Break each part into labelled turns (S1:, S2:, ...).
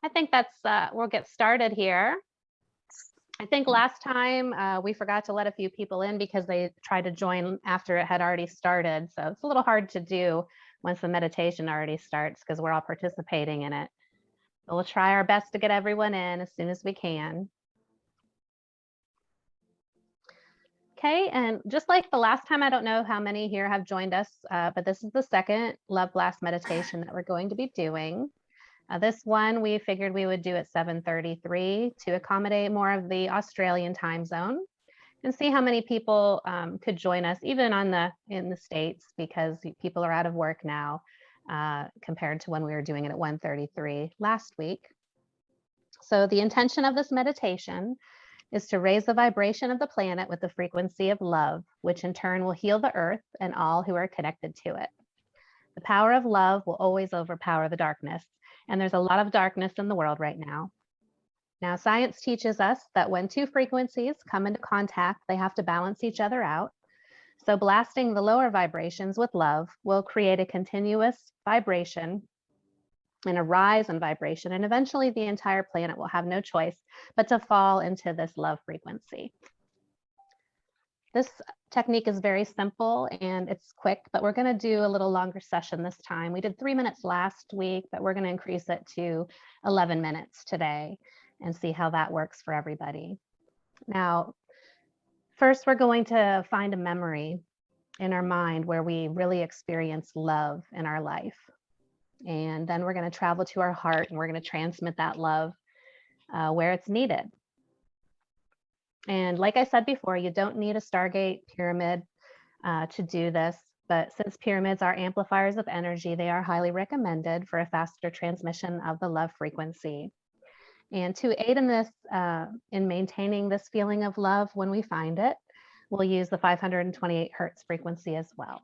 S1: I think we'll get started here. I think last time we forgot to let a few people in because they tried to join after it had already started. So it's a little hard to do once the meditation already starts because we're all participating in it. But we'll try our best to get everyone in as soon as we can. Okay, and just like the last time, I don't know how many here have joined us, but this is the second Love Blast meditation that we're going to be doing. This one we figured we would do at 7:33 to accommodate more of the Australian time zone and see how many people could join us, even in the States, because people are out of work now compared to when we were doing it at 1:33 last week. So the intention of this meditation is to raise the vibration of the planet with the frequency of love, which in turn will heal the earth and all who are connected to it. The power of love will always overpower the darkness, and there's a lot of darkness in the world right now. Now, science teaches us that when two frequencies come into contact, they have to balance each other out. So blasting the lower vibrations with love will create a continuous vibration and a rise in vibration, and eventually the entire planet will have no choice but to fall into this love frequency. This technique is very simple and it's quick, but we're going to do a little longer session this time. We did 3 minutes last week, but we're going to increase it to 11 minutes today and see how that works for everybody. Now, first, we're going to find a memory in our mind where we really experience love in our life. And then we're going to travel to our heart and we're going to transmit that love where it's needed. And like I said before, you don't need a Stargate pyramid to do this, but since pyramids are amplifiers of energy, they are highly recommended for a faster transmission of the love frequency. And to aid in this, in maintaining this feeling of love when we find it, we'll use the 528 hertz frequency as well.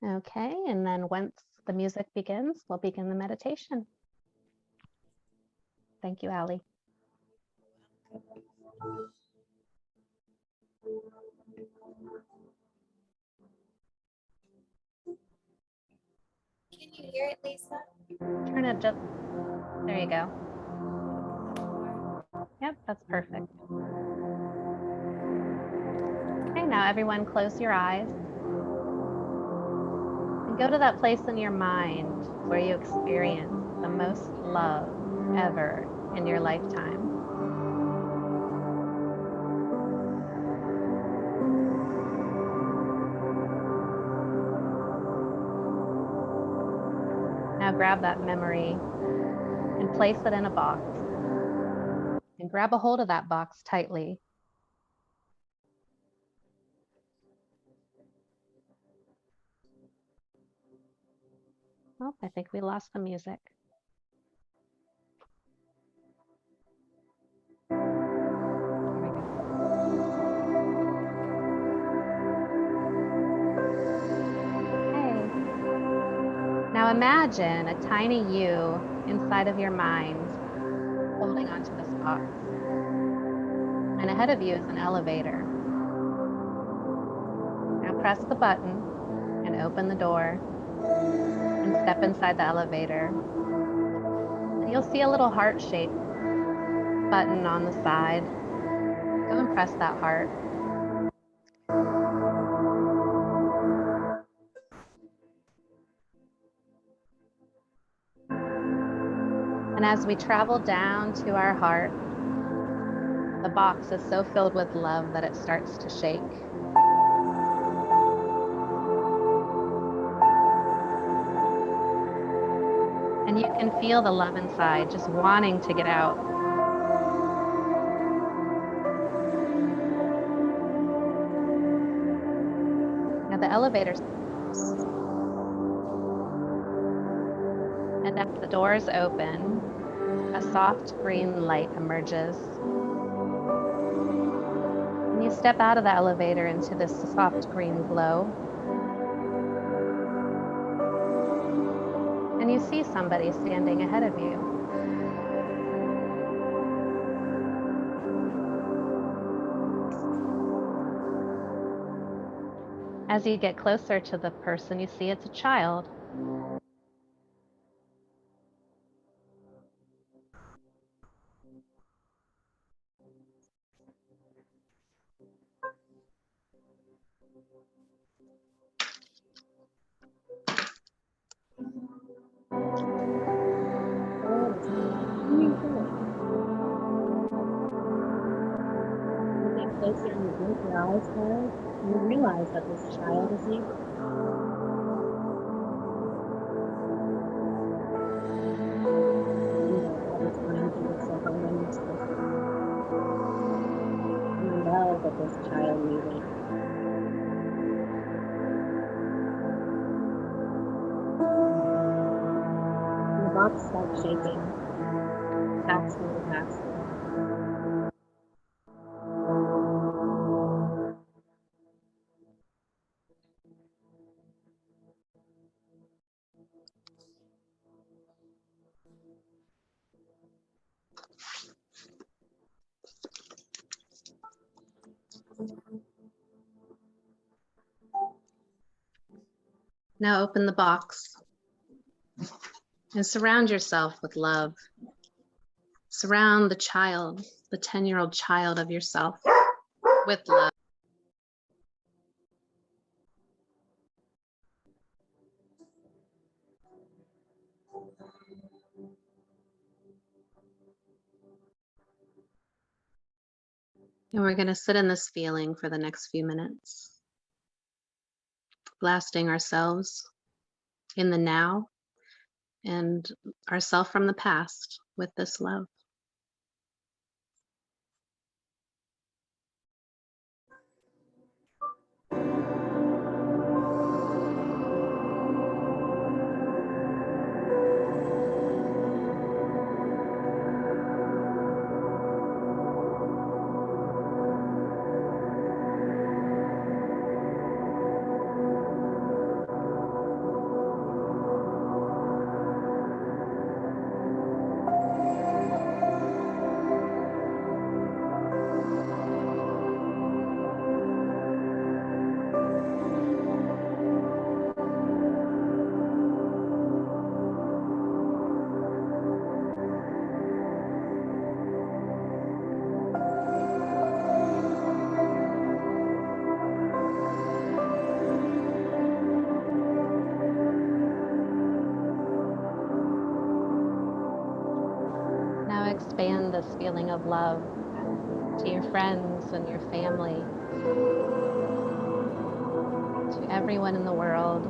S1: Okay, and then once the music begins, we'll begin the meditation. Thank you, Ali.
S2: Can you hear it, Lisa?
S1: Turn it just, there you go. Yep, that's perfect. Okay, now everyone close your eyes. And go to that place in your mind where you experience the most love ever in your lifetime. Now grab that memory and place it in a box. And grab a hold of that box tightly. Oh, I think we lost the music. Now imagine a tiny you inside of your mind holding onto this box. And ahead of you is an elevator. Now press the button and open the door and step inside the elevator. And you'll see a little heart-shaped button on the side. Go and press that heart. And as we travel down to our heart, the box is so filled with love that it starts to shake. And you can feel the love inside just wanting to get out. Now the elevator stops. And as the doors open, a soft green light emerges. And you step out of the elevator into this soft green glow. And you see somebody standing ahead of you. As you get closer to the person, you see it's a child.
S2: Closer and you blink your eyes hard, you realize that this child is you. You know, all the times you were so hard on yourself. You know that this child needs it. And the box starts shaking, faster and faster.
S1: Now open the box and surround yourself with love. Surround the child, the 10-year-old child of yourself, with love. And we're going to sit in this feeling for the next few minutes, blasting ourselves in the now and ourself from the past with this love. Now expand this feeling of love to your friends and your family, to everyone in the world.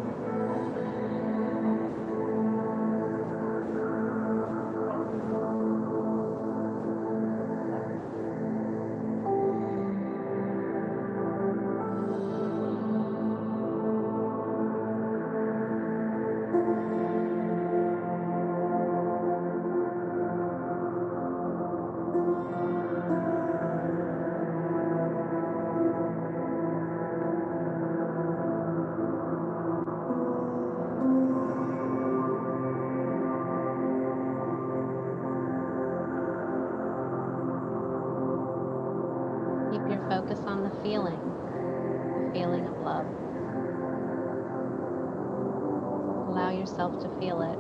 S1: Keep your focus on the feeling of love. Allow yourself to feel it.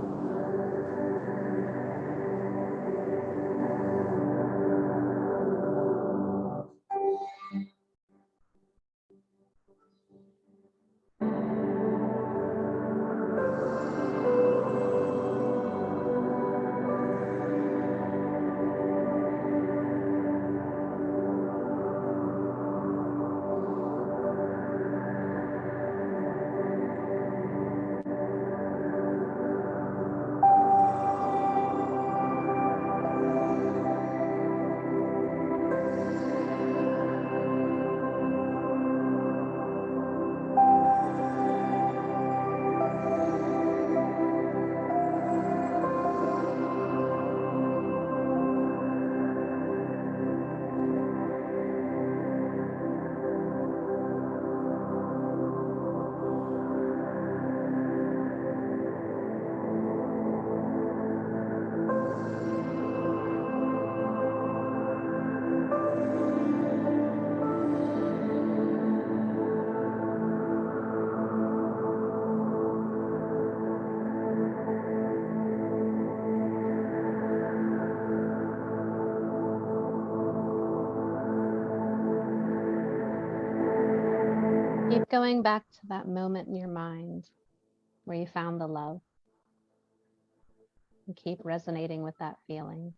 S1: Keep going back to that moment in your mind where you found the love. And keep resonating with that feeling.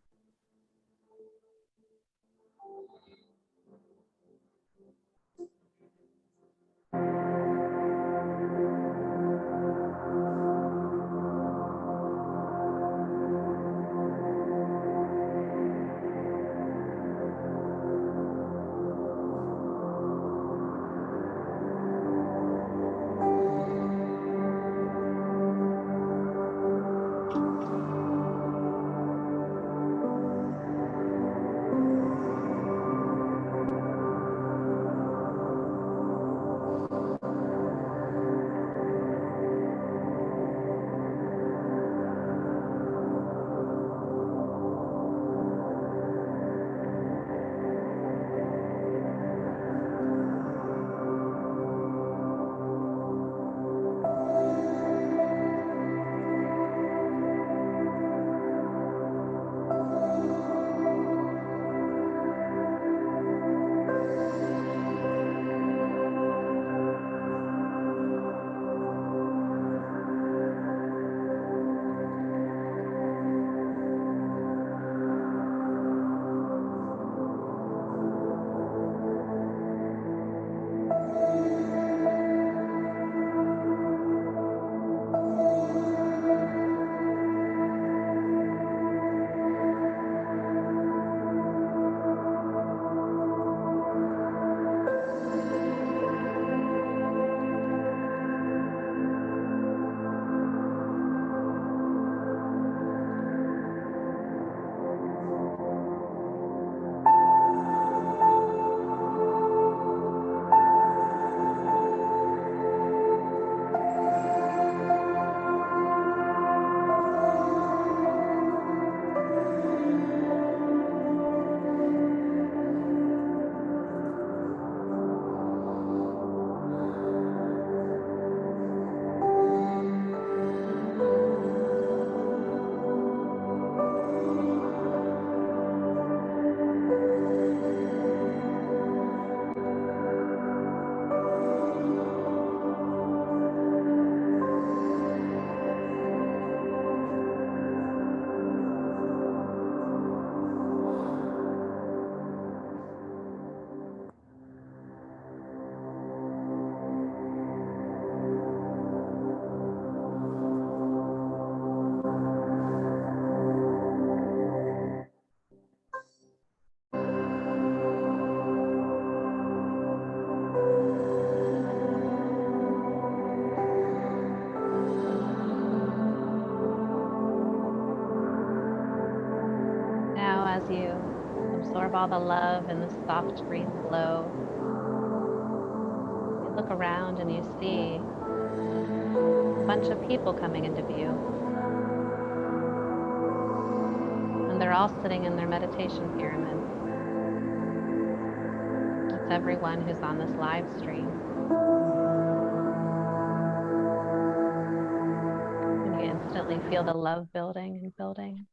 S1: Now, as you absorb all the love and the soft green glow, you look around and you see a bunch of people coming into view. And they're all sitting in their meditation pyramid. It's everyone who's on this live stream. And you instantly feel the love building and building.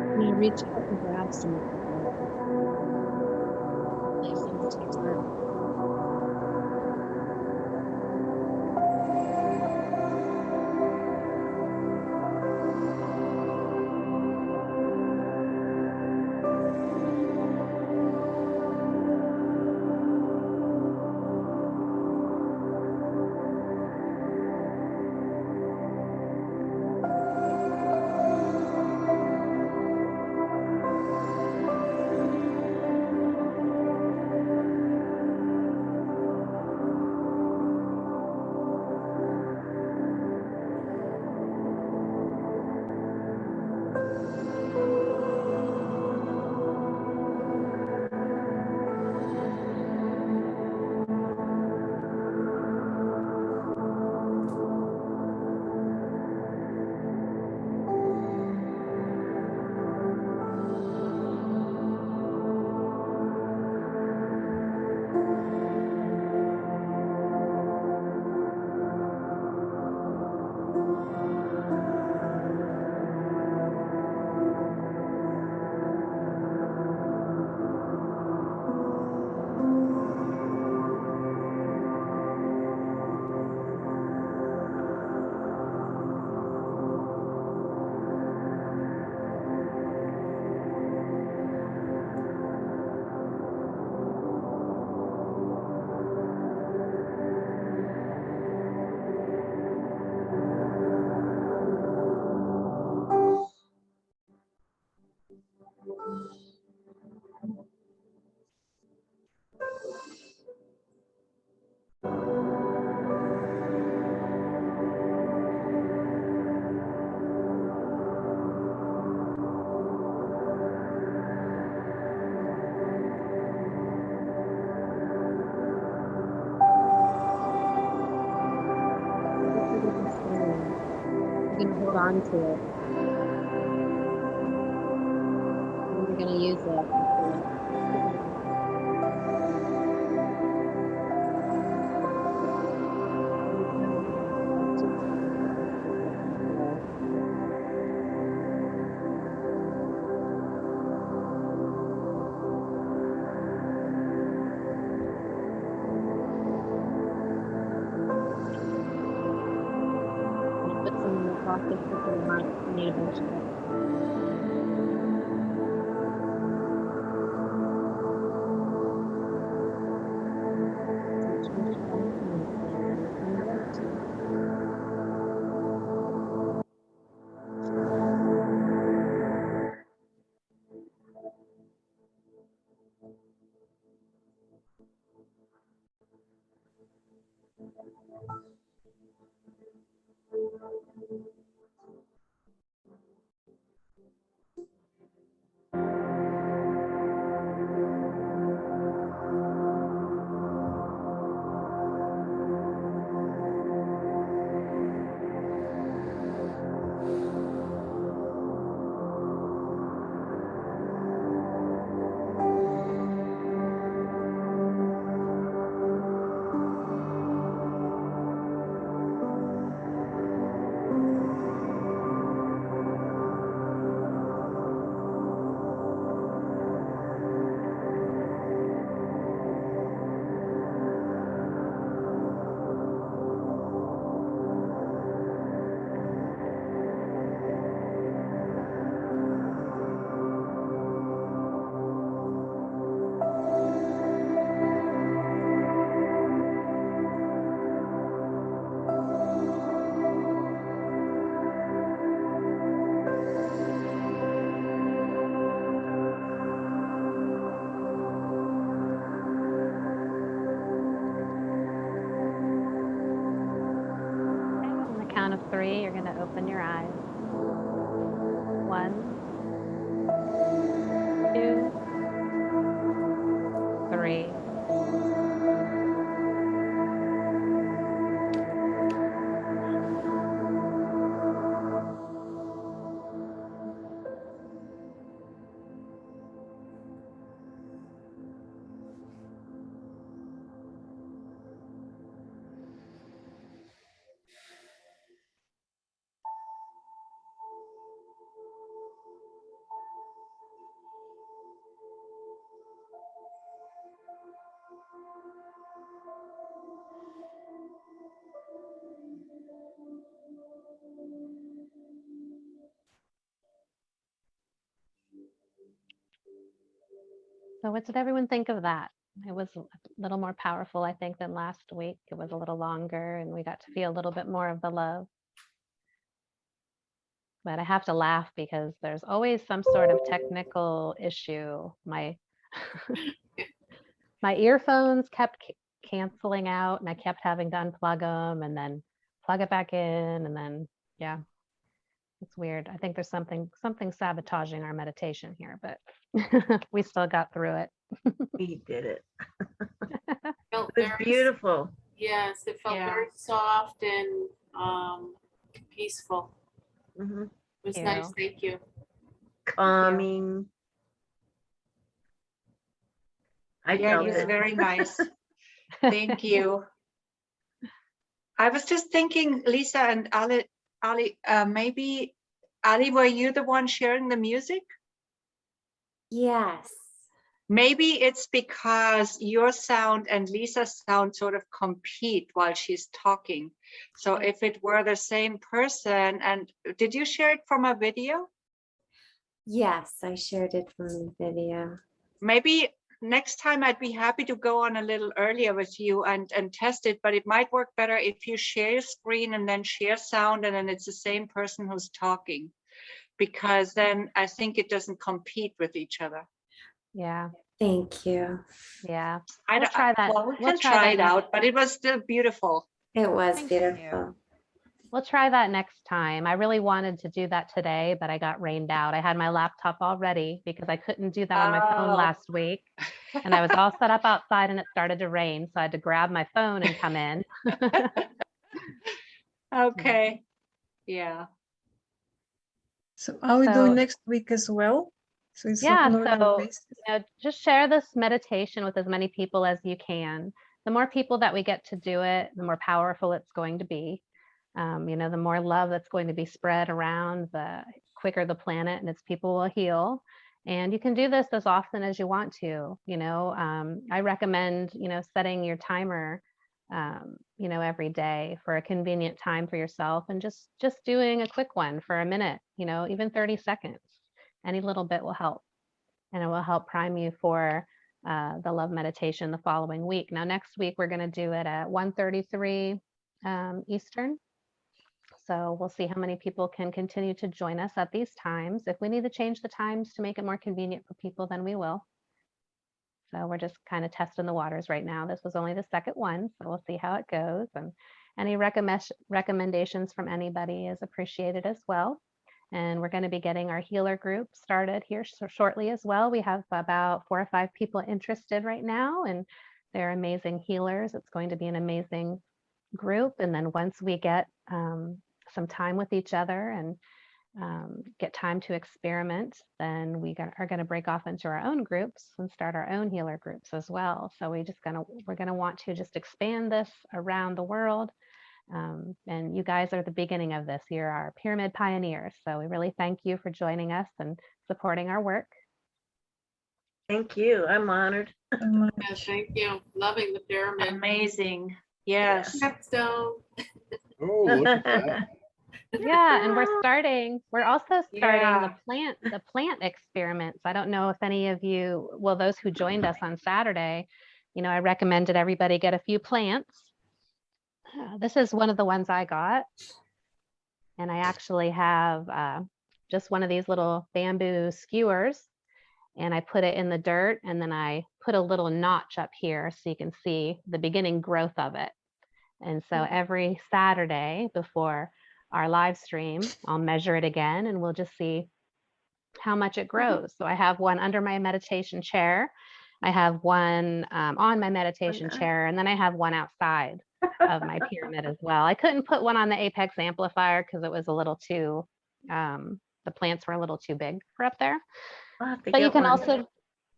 S2: I'm gonna reach out and grab some of the love. Like fingertips are hold on to it. And we're going to use it. Put some in the pocket, put some in my neighbor's.
S1: On the count of 3, you're going to open your eyes. 1, 2, 3. So what did everyone think of that? It was a little more powerful, I think, than last week. It was a little longer and we got to feel a little bit more of the love. But I have to laugh because there's always some sort of technical issue. My my earphones kept canceling out and I kept having to unplug them and then plug it back in and then, yeah, it's weird. I think there's something sabotaging our meditation here, but we still got through it.
S3: We did it.
S4: Felt
S3: It was
S4: very-
S3: beautiful.
S4: Yes, it felt
S5: Yeah.
S4: very soft and peaceful.
S3: Mhm.
S4: It was
S1: Thank
S4: nice.
S1: you.
S4: Thank you.
S3: Calming. I
S5: Yeah,
S3: felt
S5: it was
S3: it.
S5: very nice. Thank you. I was just thinking, Lisa and Ali, maybe Ali, were you the one sharing the music?
S2: Yes.
S5: Maybe it's because your sound and Lisa's sound sort of compete while she's talking. So if it were the same person, and did you share it from a video?
S2: Yes, I shared it from the video.
S5: Maybe next time I'd be happy to go on a little earlier with you and test it, but it might work better if you share your screen and then share sound and then it's the same person who's talking, because then I think it doesn't compete with each other.
S1: Yeah,
S2: Thank you.
S1: yeah.
S5: I
S1: We'll
S5: don't-
S1: try that.
S5: Well, we
S1: We'll
S5: can
S1: try
S5: try
S1: that
S5: it
S1: next-
S5: out, but it was still beautiful.
S2: It was
S1: Thank you.
S2: beautiful.
S1: We'll try that next time. I really wanted to do that today, but I got rained out. I had my laptop all ready because I couldn't do that on my phone
S5: Oh.
S1: last week. And I was all set up outside and it started to rain. So I had to grab my phone and come in.
S5: Okay. Yeah.
S6: So are we
S1: So-
S6: doing next week as well? So it's
S1: Yeah,
S6: on a regular
S1: so,
S6: basis?
S1: just share this meditation with as many people as you can. The more people that we get to do it, the more powerful it's going to be. The more love that's going to be spread around, the quicker the planet and its people will heal. And you can do this as often as you want to. I recommend, setting your timer, every day for a convenient time for yourself, and just doing a quick one for a minute, even 30 seconds. Any little bit will help, and it will help prime you for the love meditation the following week. Now, next week, we're going to do it at 1:33 Eastern. So we'll see how many people can continue to join us at these times. If we need to change the times to make it more convenient for people, then we will. So we're just kind of testing the waters right now. This was only the second one, so we'll see how it goes. And any recommendations from anybody is appreciated as well. And we're going to be getting our healer group started here shortly as well. We have about 4 or 5 people interested right now, and they're amazing healers. It's going to be an amazing group. And then once we get some time with each other and get time to experiment, then we are going to break off into our own groups and start our own healer groups as well. So we're going to want to just expand this around the world. And you guys are the beginning of this. You're our pyramid pioneers. So we really thank you for joining us and supporting our work.
S3: Thank you. I'm honored.
S6: So much.
S4: Yeah, thank you. Loving the pyramid.
S5: Amazing. Yes.
S4: Stepstone.
S7: Oh, look at that.
S1: Yeah, and we're also starting
S5: Yeah.
S1: the plant experiments. I don't know if any of you, well, those who joined us on Saturday, I recommended everybody get a few plants. This is one of the ones I got. And I actually have just one of these little bamboo skewers, and I put it in the dirt, and then I put a little notch up here so you can see the beginning growth of it. And so every Saturday before our live stream, I'll measure it again, and we'll just see how much it grows. So I have one under my meditation chair. I have one on my meditation chair, and then I have one outside of my pyramid as well. I couldn't put one on the Apex amplifier because it was a little too, the plants were a little too big for up there.
S3: I'll have to
S1: But you
S3: get
S1: can
S3: one.
S1: also,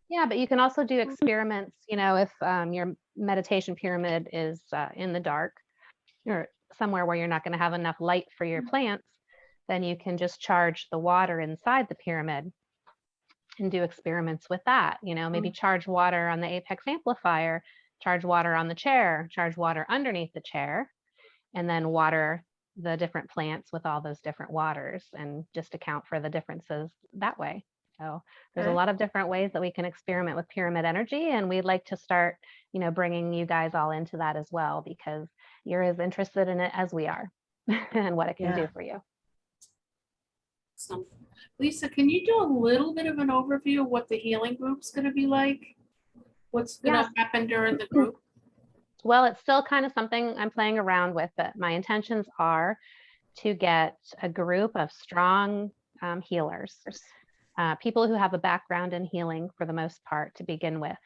S1: yeah, but you can also do experiments, if your meditation pyramid is in the dark or somewhere where you're not going to have enough light for your plants, then you can just charge the water inside the pyramid and do experiments with that. Maybe charge water on the Apex amplifier, charge water on the chair, charge water underneath the chair, and then water the different plants with all those different waters, and just account for the differences that way. So there's a
S3: Okay.
S1: lot of different ways that we can experiment with pyramid energy, and we'd like to start, bringing you guys all into that as well, because you're as interested in it as we are and what it can do
S3: Yeah.
S1: for you.
S4: So, Lisa, can you do a little bit of an overview of what the healing group's going to be like? What's going to happen during the group?
S1: Well, it's still kind of something I'm playing around with, but my intentions are to get a group of strong healers, people who have a background in healing for the most part to begin with.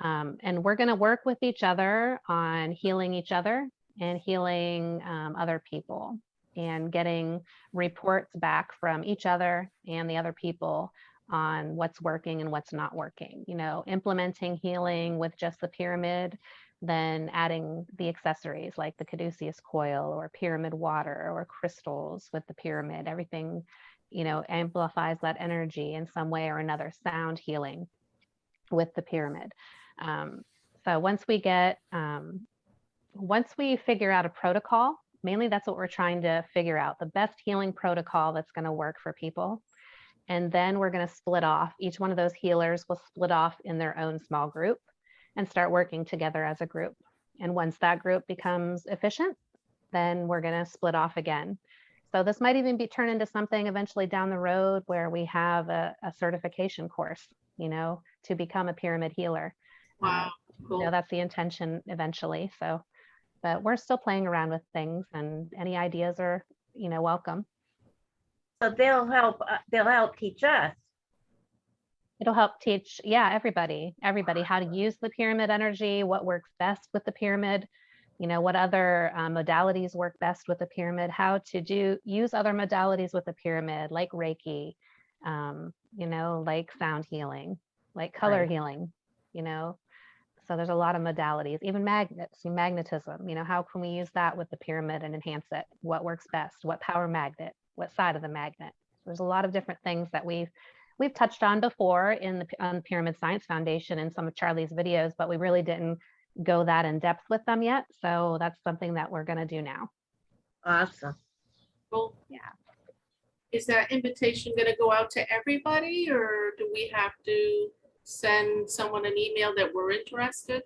S1: And we're going to work with each other on healing each other and healing other people, and getting reports back from each other and the other people on what's working and what's not working. Implementing healing with just the pyramid, then adding the accessories like the caduceus coil or pyramid water or crystals with the pyramid. Everything, amplifies that energy in some way or another. Sound healing with the pyramid. So once we figure out a protocol, mainly that's what we're trying to figure out, the best healing protocol that's going to work for people. And then we're going to split off. Each one of those healers will split off in their own small group and start working together as a group. And once that group becomes efficient, then we're going to split off again. So this might even be turned into something eventually down the road where we have a certification course, to become a pyramid healer.
S4: Wow, cool.
S1: That's the intention eventually. So, but we're still playing around with things, and any ideas are, welcome.
S3: So they'll help teach us.
S1: It'll help teach, everybody how to use the pyramid energy, what works best with the pyramid. you know, what other modalities work best with the pyramid, how to use other modalities with the pyramid, like Reiki, you know, like sound healing, like color
S3: Right.
S1: healing, you know. So there's a lot of modalities, even magnets, magnetism, you know, how can we use that with the pyramid and enhance it? What works best? What power magnet? What side of the magnet? There's a lot of different things that we've touched on before on the Pyramid Science Foundation in some of Charlie's videos, but we really didn't go that in depth with them yet. So that's something that we're going to do now.
S3: Awesome.
S4: Well,
S1: Yeah.
S4: is that invitation gonna go out to everybody, or do we have to send someone an email that we're interested?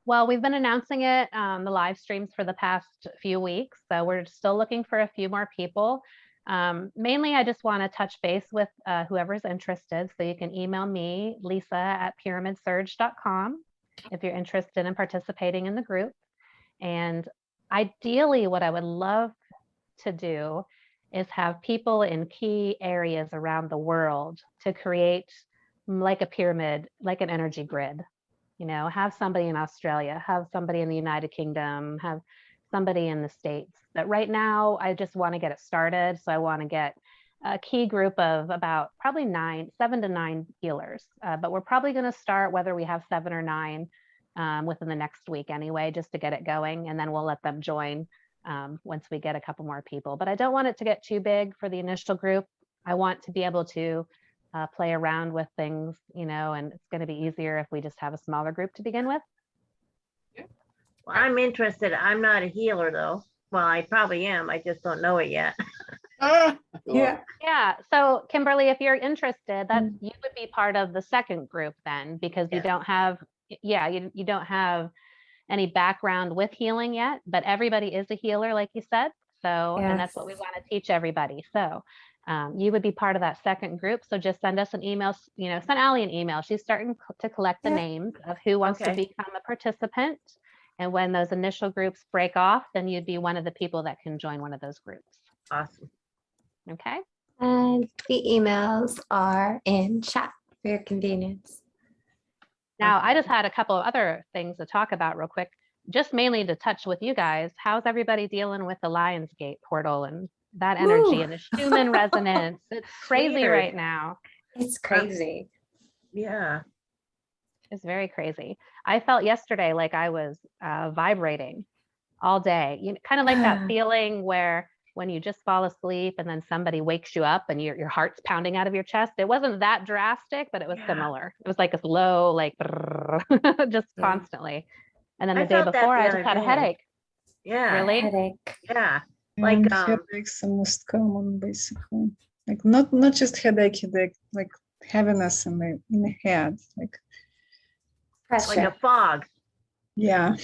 S1: Well, we've been announcing it, the live streams for the past few weeks. So we're still looking for a few more people. Mainly, I just want to touch base with whoever's interested. So you can email me, lisa@pyramidsurge.com, if you're interested in participating in the group. And ideally, what I would love to do is have people in key areas around the world to create like a pyramid, like an energy grid. You know, have somebody in Australia, have somebody in the United Kingdom, have somebody in the States. But right now, I just want to get it started. So I want to get a key group of about probably 7 to 9 healers. But we're probably going to start whether we have 7 or 9 within the next week anyway, just to get it going. And then we'll let them join once we get a couple more people. But I don't want it to get too big for the initial group. I want to be able to play around with things, you know, and it's going to be easier if we just have a smaller group to begin with.
S3: Well, I'm interested. I'm not a healer though. Well, I probably am. I just don't know it yet.
S7: Yeah.
S1: Yeah. So Kimberly, if you're interested, that you would be part of the second group then, because you
S3: Yes.
S1: don't have, you don't have any background with healing yet, but everybody is a healer, like you said. So, and that's what we want to teach everybody. So you would be part of that second group. So just send us an email, you know, send Allie an email. She's starting to collect the names of who wants to
S3: Okay.
S1: become a participant. And when those initial groups break off, then you'd be one of the people that can join one of those groups.
S3: Awesome.
S1: Okay.
S8: And the emails are in chat for your convenience.
S1: Now, I just had a couple of other things to talk about real quick, just mainly to touch with you guys. How's everybody dealing with the Lionsgate portal and that energy
S8: Woo.
S1: and the Schumann resonance? It's crazy
S3: Weird.
S1: right now.
S8: It's crazy.
S3: Yeah.
S1: It's very crazy. I felt yesterday like I was vibrating all day. You know, kind of like that feeling where when you just fall asleep and then somebody wakes you up and your heart's pounding out of your chest. It wasn't that drastic, but it was
S3: Yeah.
S1: similar. It was like a slow, like just
S8: Yeah.
S1: constantly. And then
S3: I
S1: the day
S3: felt that
S1: before,
S3: the
S1: I just
S3: other
S1: had a
S3: day.
S1: headache.
S3: Yeah.
S1: Really?
S8: Headache.
S3: Yeah. Like,
S6: And headaches are most common, basically. Like not just headache, like heaviness in the head. Like,
S3: like
S8: Pressure.
S3: a fog.
S6: yeah.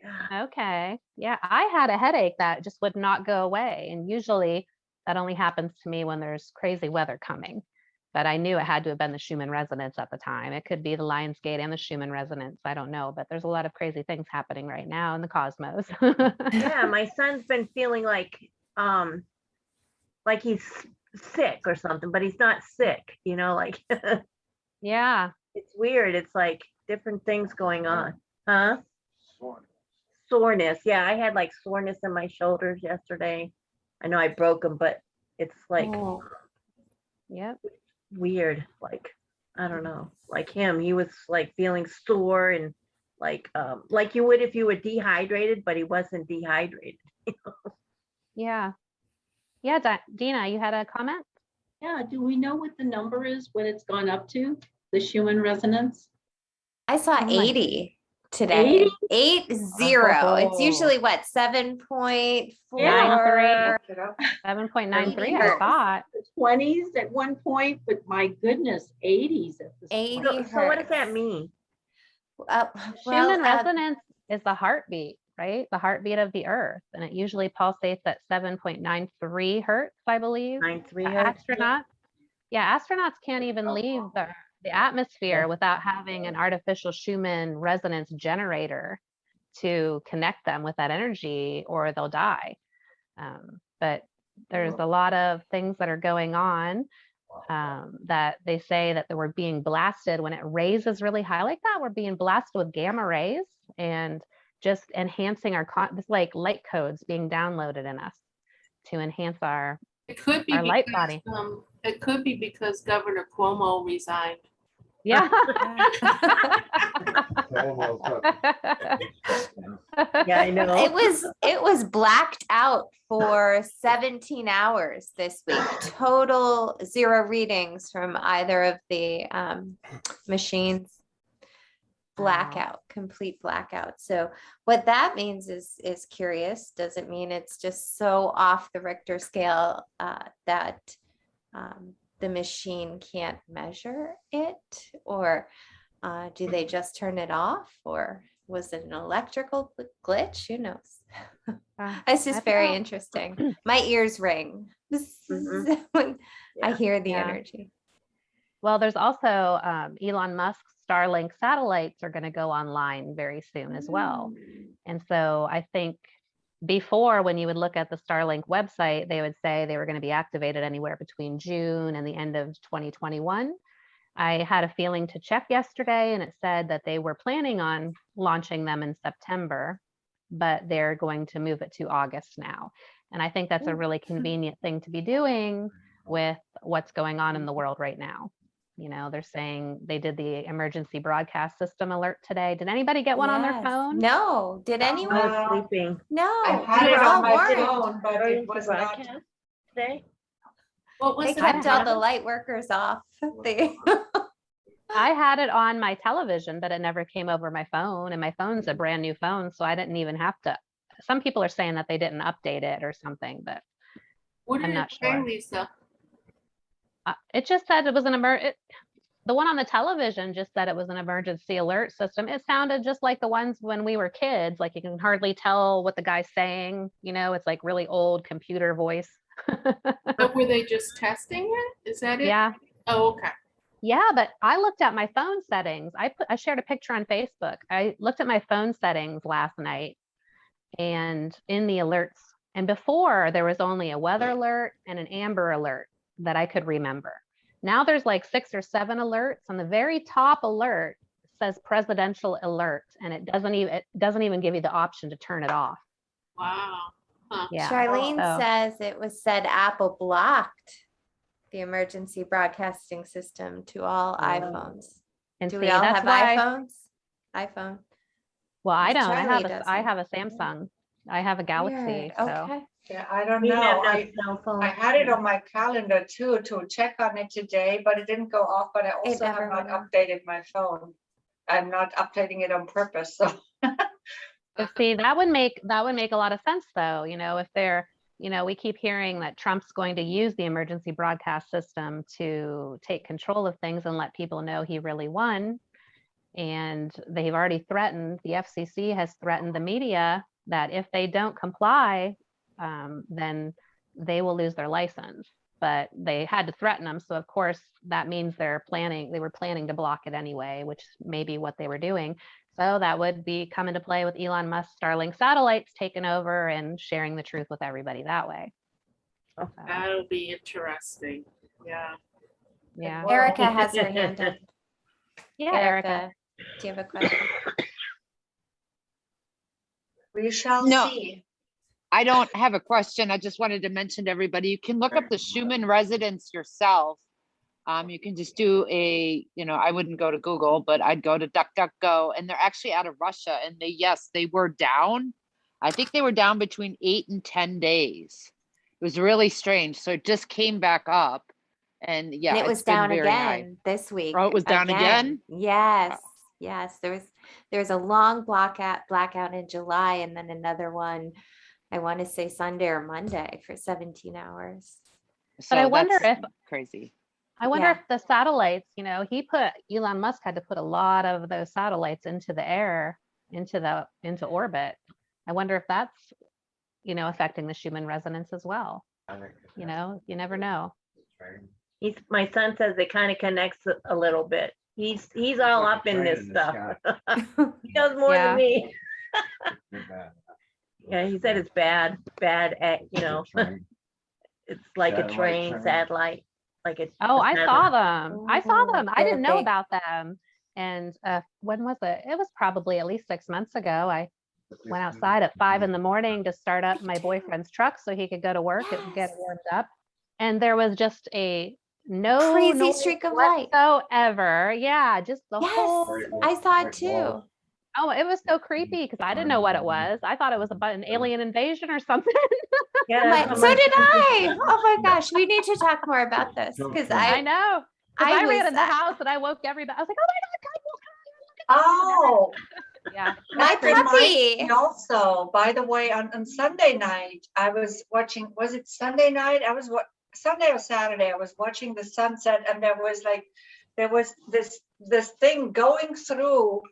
S3: Yeah.
S1: Okay. Yeah, I had a headache that just would not go away. And usually that only happens to me when there's crazy weather coming. But I knew it had to have been the Schumann resonance at the time. It could be the Lionsgate and the Schumann resonance. I don't know, but there's a lot of crazy things happening right now in the cosmos.
S3: Yeah. My son's been feeling like he's sick or something, but he's not sick, you know, like
S1: Yeah.
S3: it's weird. It's like different things going on. Huh? Soreness. Yeah. I had like soreness in my shoulders yesterday. I know I broke them, but it's like
S8: Oh.
S1: Yep.
S3: weird. Like, I don't know, like him, he was like feeling sore and like you would if you were dehydrated, but he wasn't dehydrated.
S1: Yeah. Yeah. Dina, you had a comment?
S2: Yeah, do we know what the number is, what it's gone up to, the Schumann resonance?
S8: I saw
S1: Oh my-
S8: 80 today.
S2: 80?
S8: 80. It's
S3: Oh.
S8: usually what, 7.4?
S1: 7.93, I
S8: Hertz.
S1: thought.
S2: The 20s at one point, but my goodness, 80s at this
S8: 80
S2: point.
S3: So what does that
S8: hertz.
S3: mean?
S1: Schumann resonance is the heartbeat, right? The heartbeat of the earth. And it usually pulsates at 7.93 hertz, I believe.
S3: 9.3
S1: The
S3: hertz?
S1: astronauts can't even leave the atmosphere without having an artificial Schumann resonance generator to connect them with that energy, or they'll die. But there's a lot of things that are going on that they say that we're being blasted when it raises really high like that. We're being blasted with gamma rays, and just enhancing our, it's like light codes being downloaded in us to enhance our
S4: It could be
S1: light
S4: because,
S1: body.
S4: it could be because Governor Cuomo resigned.
S1: Yeah.
S3: Yeah, I know.
S8: It was blacked out for 17 hours this week. Total 0 readings from either of the machines. Blackout, complete blackout. So what that means is curious. Doesn't mean it's just so off the Richter scale that the machine can't measure it, or do they just turn it off, or was it an electrical glitch? Who knows? It's
S1: I
S8: just
S1: don't
S8: very
S1: know.
S8: interesting. My ears ring when I hear the
S1: Yeah.
S8: energy.
S1: Well, there's also Elon Musk's Starlink satellites are going to go online very soon as well. And so I think before, when you would look at the Starlink website, they would say they were going to be activated anywhere between June and the end of 2021. I had a feeling to check yesterday, and it said that they were planning on launching them in September, but they're going to move it to August now. And I think that's a really convenient thing to be doing with what's going on in the world right now. You know, they're saying they did the emergency broadcast system alert today. Did anybody get one on their
S8: Yes.
S1: phone?
S8: No, did
S3: I
S8: anyone?
S3: was sleeping.
S8: No,
S5: I
S8: we
S5: had
S8: were
S5: it
S8: all
S5: on my
S8: warned.
S5: phone, but it
S3: Emergency
S5: was not.
S3: broadcast Today?
S4: What was
S8: They
S4: the
S8: kept all the
S4: name?
S8: light workers off. They-
S1: I had it on my television, but it never came over my phone, and my phone's a brand new phone, so I didn't even have to. Some people are saying that they didn't update it or something, but
S4: What
S1: I'm
S4: did
S1: not
S4: it say,
S1: sure.
S4: Lisa?
S1: it just said it was an the one on the television just said it was an emergency alert system. It sounded just like the ones when we were kids, like you can hardly tell what the guy's saying. You know, it's like really old computer voice.
S4: But were they just testing it? Is that it?
S1: Yeah.
S4: Oh, okay.
S1: Yeah, but I looked at my phone settings. I shared a picture on Facebook. I looked at my phone settings last night and in the alerts. And before there was only a weather alert and an amber alert that I could remember. Now there's like 6 or 7 alerts. On the very top alert says presidential alert, and it doesn't even give you the option to turn it off.
S4: Wow. Huh.
S1: Yeah.
S8: Charlene
S1: so-
S8: says it was said Apple blocked the emergency broadcasting system to all iPhones.
S1: And
S8: Do
S1: see,
S8: we all
S1: that's
S8: have
S1: why,
S8: iPhones? iPhone.
S1: well, I
S8: Miss
S1: don't.
S8: Charlie
S1: I have a
S8: doesn't.
S1: Samsung. I have a Galaxy.
S8: Weird.
S1: So
S8: Okay.
S5: Yeah, I don't
S3: Me
S5: know.
S3: have no
S5: I
S3: cell phone.
S5: had it on my calendar too, to check on it today, but it didn't go off, but I also have
S8: never
S5: not
S8: went off.
S5: updated my phone. I'm not updating it on purpose, so.
S1: but see, that would make a lot of sense though. You know, if they're, you know, we keep hearing that Trump's going to use the emergency broadcast system to take control of things and let people know he really won. And they've already threatened, the FCC has threatened the media that if they don't comply, then they will lose their license. But they had to threaten them. So of course, that means they were planning to block it anyway, which may be what they were doing. So that would be come into play with Elon Musk Starlink satellites taking over and sharing the truth with everybody that way. So,
S4: That'll be interesting. Yeah.
S1: yeah.
S8: Erica has her hand up.
S1: Yeah, Erica.
S8: Do you have a question?
S5: We shall
S7: No.
S5: see.
S7: I don't have a question. I just wanted to mention to everybody, you can look up the Schumann residence yourself. You can just do I wouldn't go to Google, but I'd go to DuckDuckGo, and they're actually out of Russia. And they were down. I think they were down between 8 and 10 days. It was really strange. So it just came back up. And yeah,
S8: And it
S7: it's
S8: was
S7: been
S8: down
S7: very high.
S8: again this week.
S7: Oh, it was down again?
S8: Yes, yes. There was a long blackout in July, and then another one, I want to say Sunday or Monday for 17 hours.
S7: So
S1: I wonder
S7: that's
S1: if-
S7: crazy.
S1: I wonder
S8: Yeah.
S1: if the satellites, you know, Elon Musk had to put a lot of those satellites into the air, into orbit. I wonder if that's, you know, affecting the Schumann resonance as well. You know, you never know.
S3: My son says it kind of connects a little bit. He's all up in this stuff. He knows more
S1: Yeah.
S3: than me. Yeah, he said it's bad at, you know, it's like a train satellite, like it's.
S1: Oh,
S3: a
S1: I
S3: satellite.
S1: saw them. I saw
S8: Oh,
S1: them. I
S8: they're
S1: didn't know
S8: big.
S1: about them. And when was it? It was probably at least 6 months ago. went outside at 5 in the morning to start up my boyfriend's truck so he could go to work and get
S8: Yes.
S1: warmed up. And there was just no
S8: Crazy
S1: noise
S8: streak of light.
S1: whatsoever. Yeah, just the whole.
S8: Yes, I saw it too.
S1: Oh, it was so creepy because I didn't know what it was. I thought it was about an alien invasion or something.
S3: Yeah,
S8: I'm
S3: that's
S8: like,
S3: what
S8: so
S3: my
S8: did
S3: sister
S8: I.
S3: said.
S8: Oh my gosh, we need to talk more about this because
S1: I know. 'Cause
S8: I
S1: I ran
S8: was-
S1: in the house and I woke everybody. I was like, oh my God,
S5: Oh,
S1: yeah.
S8: my
S5: that reminds
S8: puppy.
S5: me also, by the way, on Sunday night, I was watching, was it Sunday night? Sunday or Saturday, I was watching the sunset and there was this thing going through.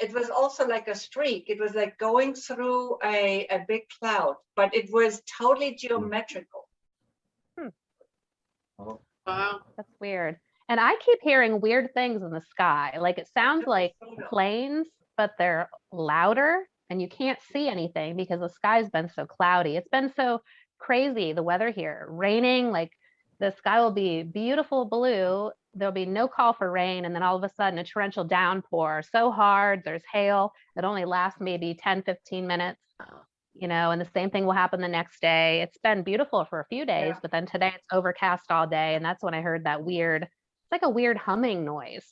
S5: It was also like a streak. It was like going through a big cloud, but it was totally geometrical.
S4: Wow.
S1: That's weird. And I keep hearing weird things in the sky. Like it sounds like planes, but they're louder and you can't see anything because the sky's been so cloudy. It's been so crazy, the weather here. Raining, like the sky will be beautiful blue. There'll be no call for rain. And then all of a sudden a torrential downpour so hard, there's hail that only lasts maybe 10, 15 minutes. And the same thing will happen the next day. It's been beautiful for a few days,
S5: Yeah.
S1: but then today it's overcast all day. And that's when I heard that weird, it's like a weird humming noise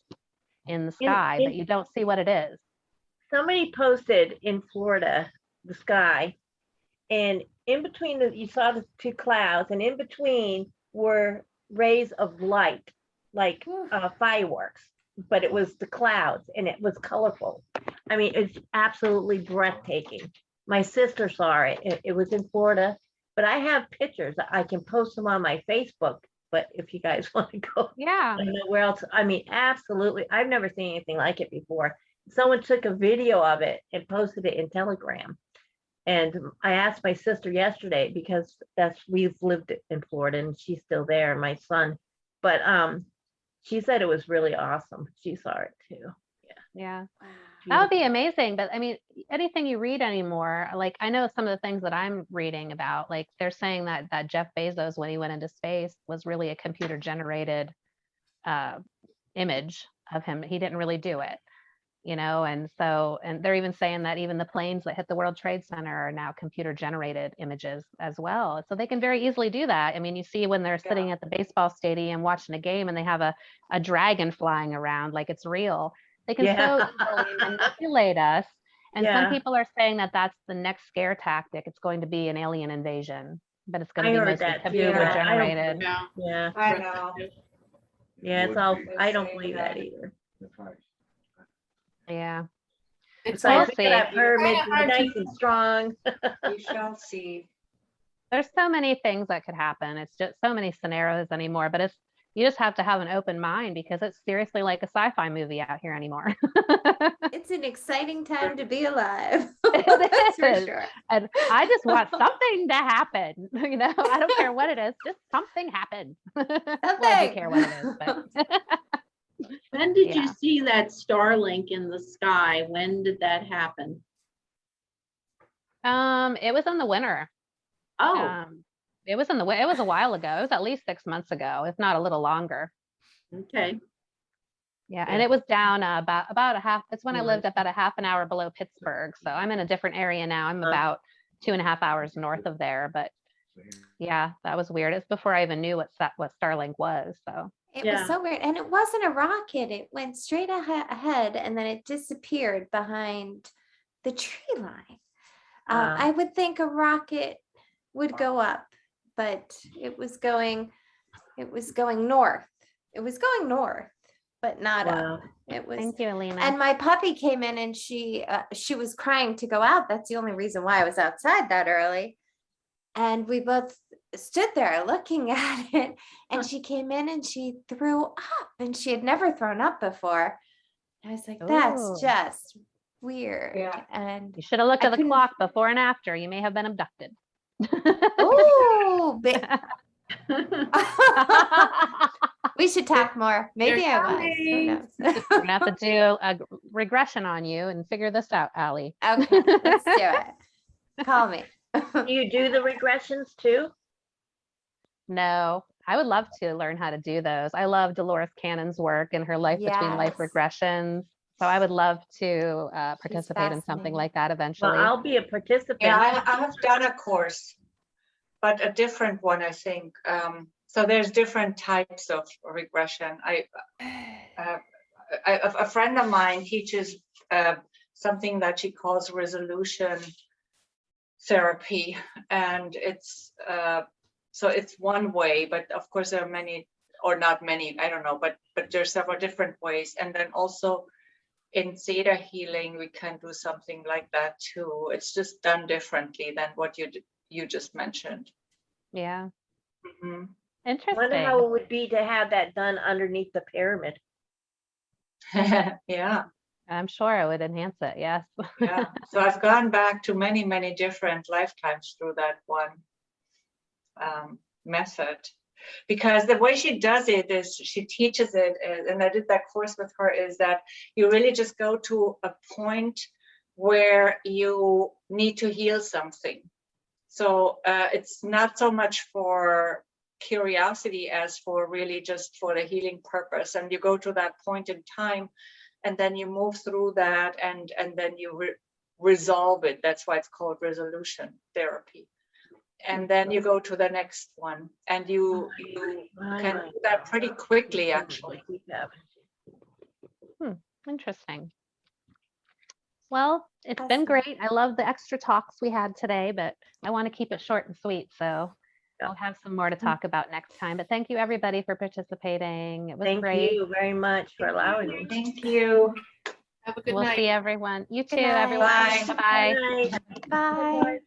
S1: in the sky, but you don't see what it is.
S3: Somebody posted in Florida, the sky, and in between you saw the two clouds, and in between were rays of light, like fireworks, but it was the clouds and it was colorful. I mean, it's absolutely breathtaking. My sister saw it. It was in Florida, but I have pictures. I can post them on my Facebook. But if you guys want to go,
S1: Yeah.
S3: I don't know where else. I mean, absolutely. I've never seen anything like it before. Someone took a video of it and posted it in Telegram. And I asked my sister yesterday because we've lived in Florida and she's still there, and my son. But she said it was really awesome. She saw it too.
S1: Yeah. That would be amazing. But I mean, anything you read anymore, like I know some of the things that I'm reading about, like they're saying that Jeff Bezos, when he went into space, was really a computer generated image of him. He didn't really do it, and they're even saying that even the planes that hit the World Trade Center are now computer generated images as well. So they can very easily do that. I mean, you see when they're sitting at the baseball stadium watching a game and they have a dragon flying around like it's real. They can so easily manipulate us. And some people are saying that that's the next scare tactic. It's going to be an alien invasion, but it's going to
S3: I
S1: be
S3: heard
S1: mostly
S3: that too,
S1: computer
S3: but I don't
S1: generated.
S4: Yeah.
S3: Yeah,
S5: I know.
S3: yeah, it's all. I don't believe that either.
S1: Yeah.
S4: It's
S3: So I
S1: We'll
S3: think
S1: see.
S3: that our pyramids
S4: Kinda
S3: are
S4: hard to-
S3: nice and strong.
S5: We shall see.
S1: There's so many things that could happen. It's just so many scenarios anymore, but you just have to have an open mind because it's seriously like a sci-fi movie out here anymore.
S8: It's an exciting time to be alive.
S1: It
S8: That's for
S1: is.
S8: sure.
S1: And I just want something to happen. I don't care what it is, just something happen. Well, I do care what it is, but
S2: When did you
S1: Yeah.
S2: see that Starlink in the sky? When did that happen?
S1: it was in the winter.
S2: Oh,
S1: It was it was a while ago. It was at least 6 months ago, if not a little longer.
S2: okay.
S1: Yeah, and it was down about a half. It's when I
S2: Right.
S1: lived about a half an hour below Pittsburgh. So I'm in a different area now. I'm about 2.5 hours north of there. But yeah, that was weird. It's before I even knew what Starlink was. So
S8: It
S2: Yeah.
S8: was so weird. And it wasn't a rocket. It went straight ahead and then it disappeared behind the tree line.
S3: Wow.
S8: I would think a rocket would go up, but it was going north. It was going north, but not
S3: Wow.
S8: up. It was.
S1: thank you, Alina.
S8: And my puppy came in and she was crying to go out. That's the only reason why I was outside that early. And we both stood there looking at it. And she came in and she threw up, and she had never thrown up before. I was like, that's
S1: Ooh.
S8: just weird.
S5: Yeah.
S8: And
S1: You should have looked
S8: I
S1: at the
S8: couldn't-
S1: clock before and after. You may have been abducted.
S8: oh, we should talk more. Maybe I was. Who
S4: coming.
S8: knows?
S1: We're gonna have to do a regression on you and figure this out, Allie.
S8: Okay, let's do it. Call me.
S3: Do you do the regressions too?
S1: No, I would love to learn how to do those. I love Dolores Cannon's work and her life between life
S8: Yes.
S1: regressions. So I would love to participate in something
S8: fascinating.
S1: like that
S3: Well,
S1: eventually.
S3: I'll be a participant.
S5: Yeah, I have done a course, but a different one, I think. So there's different types of regression. A friend of mine teaches something that she calls resolution therapy, and it's so it's one way, but of course there are many, or not many, I don't know, but there's several different ways. And then also in Theta healing, we can do something like that too. It's just done differently than what you just mentioned.
S1: Yeah,
S5: Mhm.
S3: I wonder how
S1: interesting.
S3: it would be to have that done underneath the pyramid.
S5: Yeah,
S1: I'm sure it would enhance it. Yes.
S5: yeah. So I've gone back to many, many different lifetimes through that one method. Because the way she does it is she teaches it, and I did that course with her, is that you really just go to a point where you need to heal something. So it's not so much for curiosity as for really just for the healing purpose. And you go to that point in time, and then you move through that, and then you resolve it. That's why it's called resolution therapy. And then you go to the next one, and you can do that pretty quickly, actually.
S1: Interesting. Well, it's been
S8: Awesome.
S1: great. I love the extra talks we had today, but I want to keep it short and sweet. So we'll have some more to talk about next time. But thank you, everybody, for participating. It was
S3: Thank
S1: great.
S3: you very much for allowing me.
S5: Thank you.
S4: Have a good
S1: We'll
S4: night.
S1: see everyone. You too,
S8: Good night.
S1: everyone.
S5: Bye.
S1: Bye-bye.
S3: Good night.
S8: Bye.